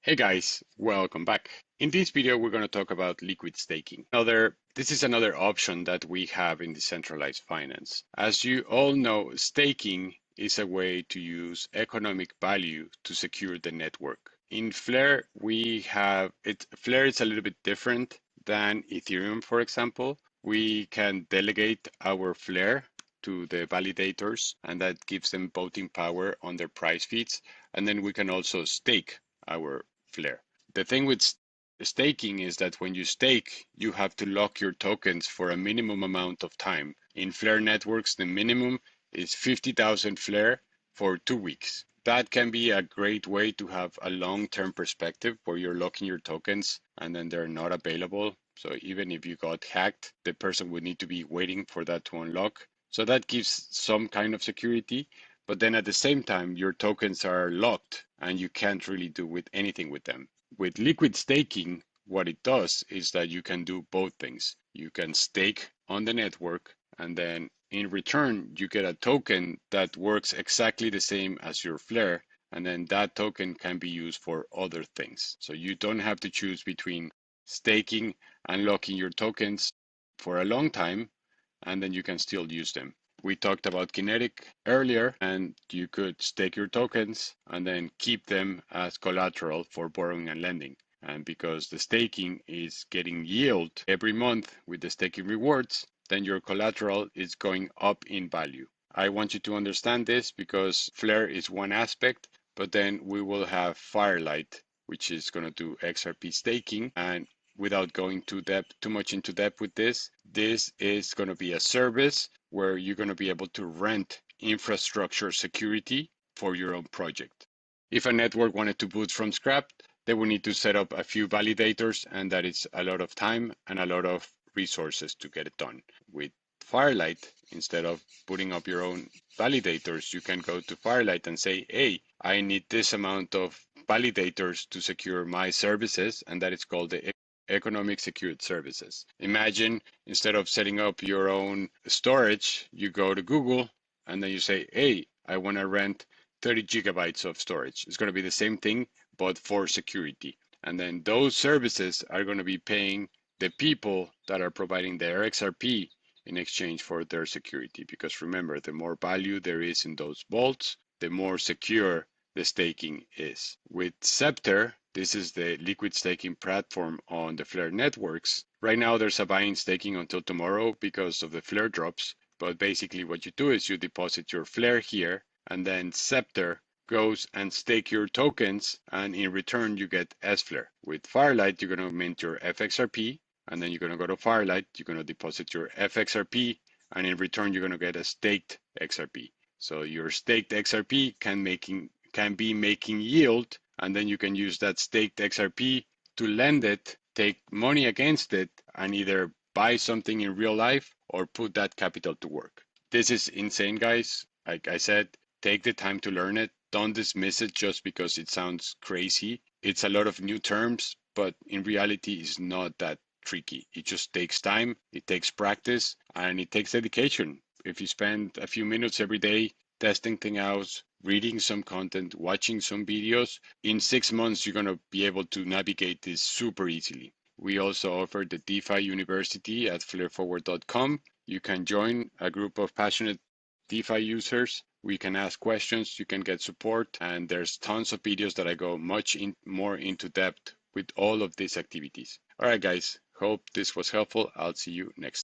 Hey guys, welcome back. In this video, we're going to talk about liquid staking. This is another option that we have in decentralized finance. As you all know, staking is a way to use economic value to secure the network. In Flare, Flare is a little bit different than Ethereum, for example. We can delegate our Flare to the validators, and that gives them voting power on their price feeds. And then we can also stake our Flare. The thing with staking is that when you stake, you have to lock your tokens for a minimum amount of time. In Flare networks, the minimum is 50,000 Flare for 2 weeks. That can be a great way to have a long-term perspective where you're locking your tokens and then they're not available. So even if you got hacked, the person would need to be waiting for that to unlock. So that gives some kind of security. But then at the same time, your tokens are locked and you can't really do anything with them. With liquid staking, what it does is that you can do both things. You can stake on the network, and then in return, you get a token that works exactly the same as your Flare, and then that token can be used for other things. So you don't have to choose between staking and locking your tokens for a long time, and then you can still use them. We talked about Kinetic earlier, and you could stake your tokens and then keep them as collateral for borrowing and lending. And because the staking is getting yield every month with the staking rewards, then your collateral is going up in value. I want you to understand this because Flare is one aspect, but then we will have Firelight, which is going to do XRP staking. And without going too much into depth with this is going to be a service where you're going to be able to rent infrastructure security for your own project. If a network wanted to boot from scratch, they would need to set up a few validators, and that is a lot of time and a lot of resources to get it done. With Firelight, instead of putting up your own validators, you can go to Firelight and say, hey, I need this amount of validators to secure my services, and that is called the economic secured services. Imagine instead of setting up your own storage, you go to Google and then you say, hey, I want to rent 30 gigabytes of storage. It's going to be the same thing, but for security. And then those services are going to be paying the people that are providing their XRP in exchange for their security. Because remember, the more value there is in those vaults, the more secure the staking is. With Scepter, this is the liquid staking platform on the Flare networks. Right now, there's a buy-in staking until tomorrow because of the Flare drops. But basically what you do is you deposit your Flare here, and then Scepter goes and stake your tokens, and in return, you get sFLR. With Firelight, you're going to mint your FXRP, and then you're going to go to Firelight, you're going to deposit your FXRP, and in return, you're going to get a staked XRP. So your staked XRP can be making yield, and then you can use that staked XRP to lend it, take money against it, and either buy something in real life or put that capital to work. This is insane, guys. Like I said, take the time to learn it. Don't dismiss it just because it sounds crazy. It's a lot of new terms, but in reality, it's not that tricky. It just takes time, it takes practice, and it takes dedication. If you spend a few minutes every day testing things out, reading some content, watching some videos, in 6 months, you're going to be able to navigate this super easily. We also offer the DeFi University at flareforward.com. You can join a group of passionate DeFi users. We can ask questions, you can get support, and there's tons of videos that I go more into depth with all of these activities. All right, guys, hope this was helpful. I'll see you next time.